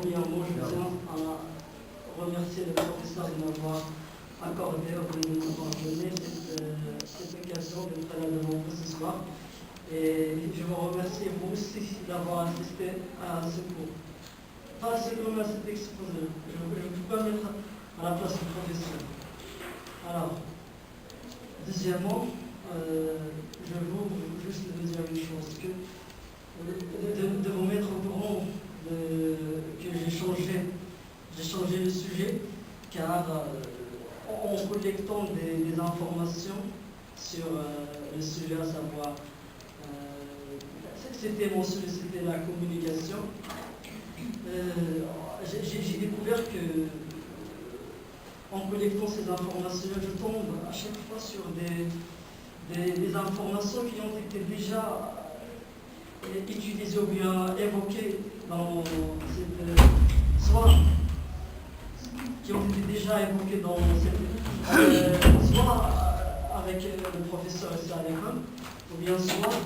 premièrement, je tiens à remercier le professeur de m'avoir accordé ou de m'avoir donné cette occasion d'être là devant vous ce soir. Et je vous remercie vous aussi d'avoir assisté à ce cours. Pas seulement à cet exposé, je ne peux pas mettre à la place du professeur. Alors, deuxièmement, je veux juste vous dire une chose, que de vous mettre au courant que j'ai changé le sujet, car en collectant des informations sur le sujet, à savoir, c'était la communication, j'ai découvert que en collectant ces informations, je tombe à chaque fois sur des informations qui ont été déjà utilisées ou bien évoquées dans soit qui ont été déjà évoquées dans soit avec le professeur Essaléman, ou bien soit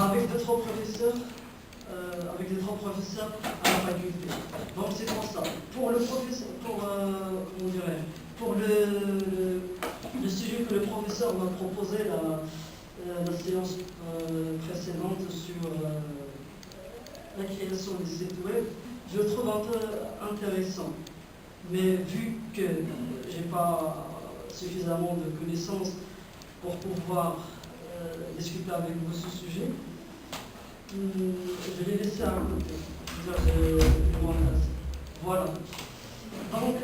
avec d'autres professeurs à la faculté. Donc c'est pour ça. Pour le professeur, pour le sujet que le professeur m'a proposé la séance précédente sur la création des sites web, je le trouve un peu intéressant. Mais vu que je n'ai pas suffisamment de connaissances pour pouvoir discuter avec vous ce sujet, je l'ai laissé à côté. Voilà. Donc,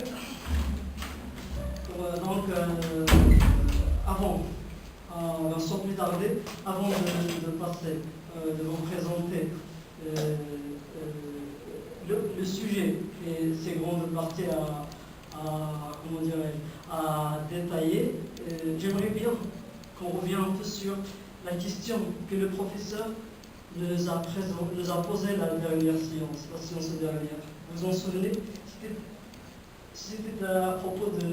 sans plus tarder, avant de passer, de vous présenter le sujet et ses grandes parties à détailler, j'aimerais bien qu'on revienne un peu sur la question que le professeur nous a posée la dernière séance, la séance dernière. Vous vous en souvenez? C'était à propos de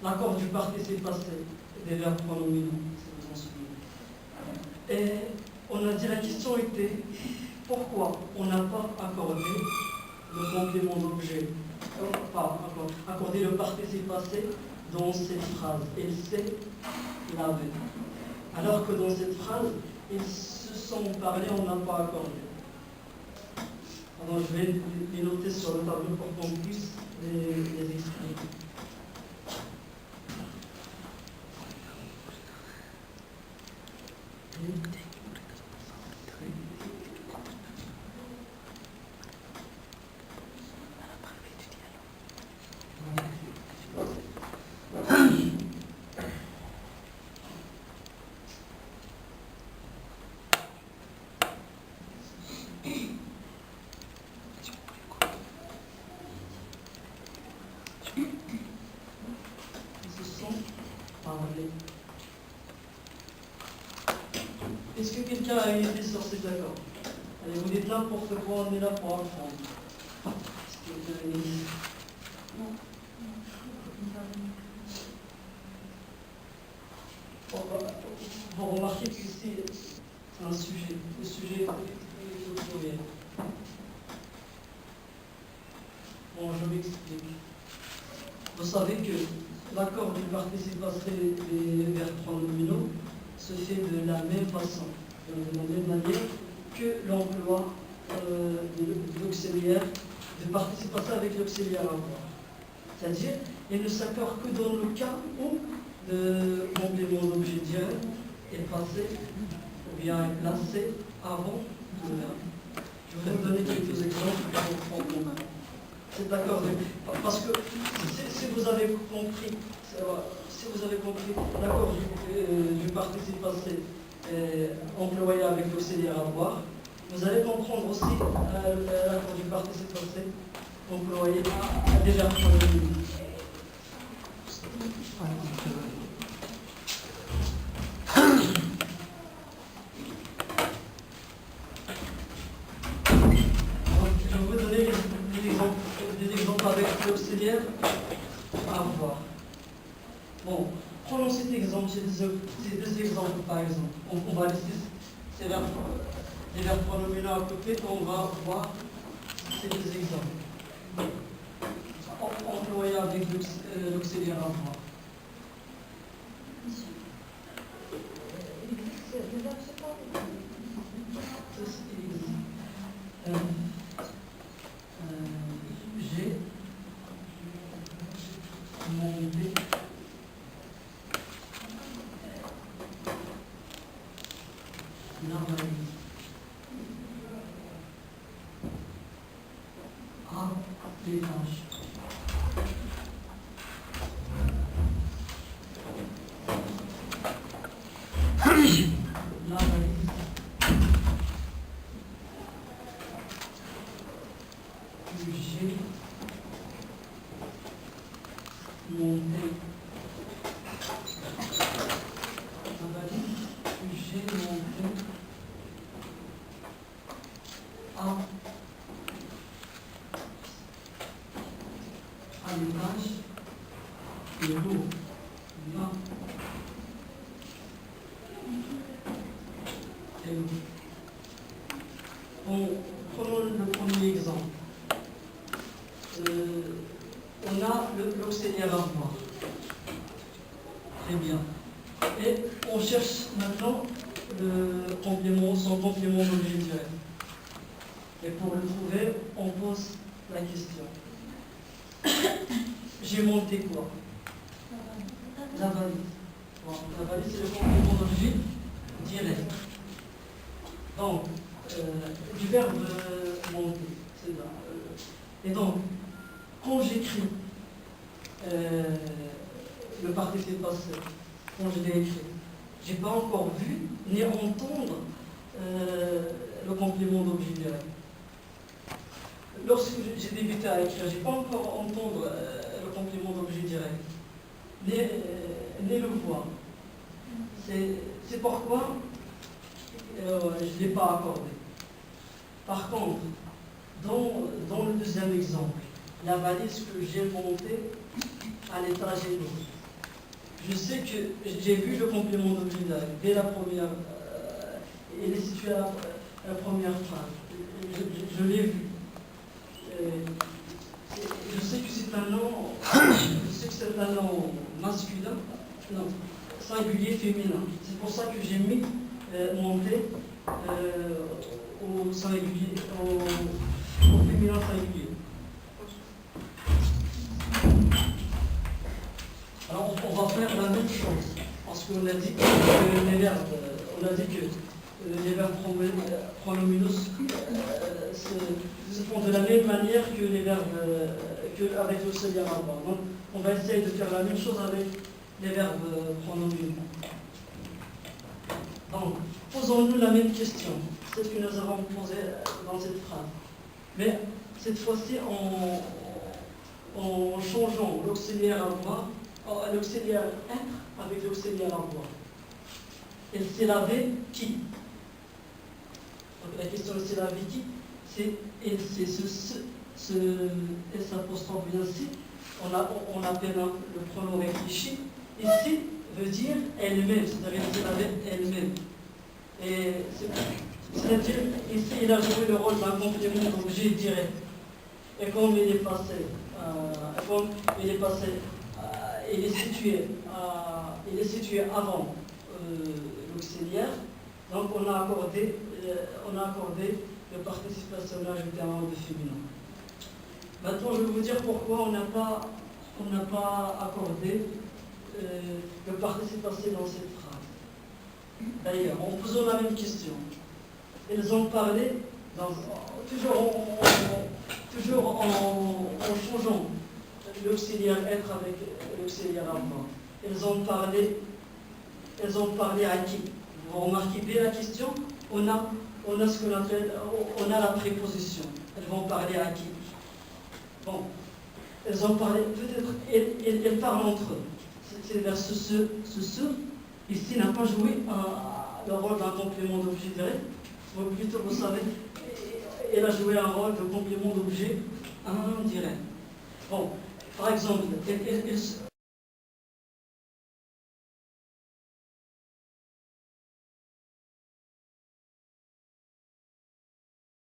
l'accord du participe passé des verbes pronominaux, si vous vous en souvenez. Et on a dit, la question était pourquoi on n'a pas accordé le complément d'objet, accordé le participe passé dans cette phrase. Il s'est lavé. Alors que dans cette phrase, ils se sont parlé, on n'a pas accordé. Alors je vais les noter sur le tableau pour qu'on puisse les expliquer. Est-ce que quelqu'un a une idée sur cet accord? Allez, vous êtes là pour ce point, on est là pour apprendre. Est-ce que vous avez une idée? Vous remarquez que c'est un sujet. Le sujet est auxiliaire. Bon, je m'explique. Vous savez que l'accord du participe passé des verbes pronominaux se fait de la même façon, de la même manière que l'emploi de l'auxiliaire, de participe passé avec l'auxiliaire avoir. C'est-à-dire, il ne s'accorde que dans le cas où le complément d'objet direct est passé ou bien est placé avant le verbe. Je vais vous donner quelques exemples pour comprendre. C'est d'accord, parce que si vous avez compris, l'accord du participe passé employé avec l'auxiliaire avoir, vous allez comprendre aussi l'accord du participe passé employé à des verbes pronominaux. Je vais vous donner des exemples avec l'auxiliaire à avoir. Bon, prenons cet exemple, ces deux exemples par exemple. On va laisser les verbes pronominaux à côté, on va voir c'est des exemples. Employé avec l'auxiliaire avoir. J'ai monté la valise à l'étage. La valise que j'ai monté. La valise que j'ai montée à l'étage de l'eau. Là, et l'eau. Prenons le premier exemple. On a l'auxiliaire avoir. Très bien. Et on cherche maintenant son complément d'objet direct. Et pour le trouver, on pose la question. J'ai monté quoi? La valise. Bon, la valise, c'est le complément d'objet direct. Donc, du verbe monter, c'est là. Et donc, quand j'écris le participe passé, quand je l'ai écrit, je n'ai pas encore vu ni entendre le complément d'objet direct. Lorsque j'ai débuté à écrire, je n'ai pas encore entendu le complément d'objet direct, ni le voir. C'est pourquoi je ne l'ai pas accordé. Par contre, dans le deuxième exemple, la valise que j'ai montée à l'étage et l'autre, je sais que j'ai vu le complément d'objet direct dès la première. Il est situé à la première phrase. Je l'ai vu. Je sais que c'est un nom, masculin, non, singulier féminin. C'est pour ça que j'ai mis monté au singulier, au féminin singulier. Alors on va faire la même chose, parce qu'on a dit que les verbes, les verbes pronominaux se font de la même manière que les verbes avec l'auxiliaire avoir. Donc on va essayer de faire la même chose avec les verbes pronominaux. Donc, posons-nous la même question, celle que nous avons posée dans cette phrase. Mais cette fois-ci en changeant l'auxiliaire avoir, l'auxiliaire être avec l'auxiliaire avoir. Elle s'est lavée qui? Donc la question elle s'est lavée qui? C'est ce S apostrophe bien ci, on appelle le pronom réfléchi. Ici veut dire elle-même, c'est-à-dire elle s'est lavée elle-même. Et c'est-à-dire ici il a joué le rôle d'un complément d'objet direct. Et comme il est passé, il est situé avant l'auxiliaire, donc on a accordé le participe personnel ajouté à un rôle de féminin. Maintenant, je vais vous dire pourquoi on n'a pas accordé le participe passé dans cette phrase. D'ailleurs, en posant la même question, ils ont parlé, toujours en changeant l'auxiliaire être avec l'auxiliaire avoir. Ils ont parlé à qui? Vous remarquez bien la question, on a ce qu'on appelle, on a la préposition. Elles vont parler à qui? Bon, elles ont parlé, peut-être, elles parlent entre eux. C'est vers ce, ici n'a pas joué le rôle d'un complément d'objet direct, ou plutôt, vous savez, elle a joué un rôle de complément d'objet indirect. Bon, par exemple,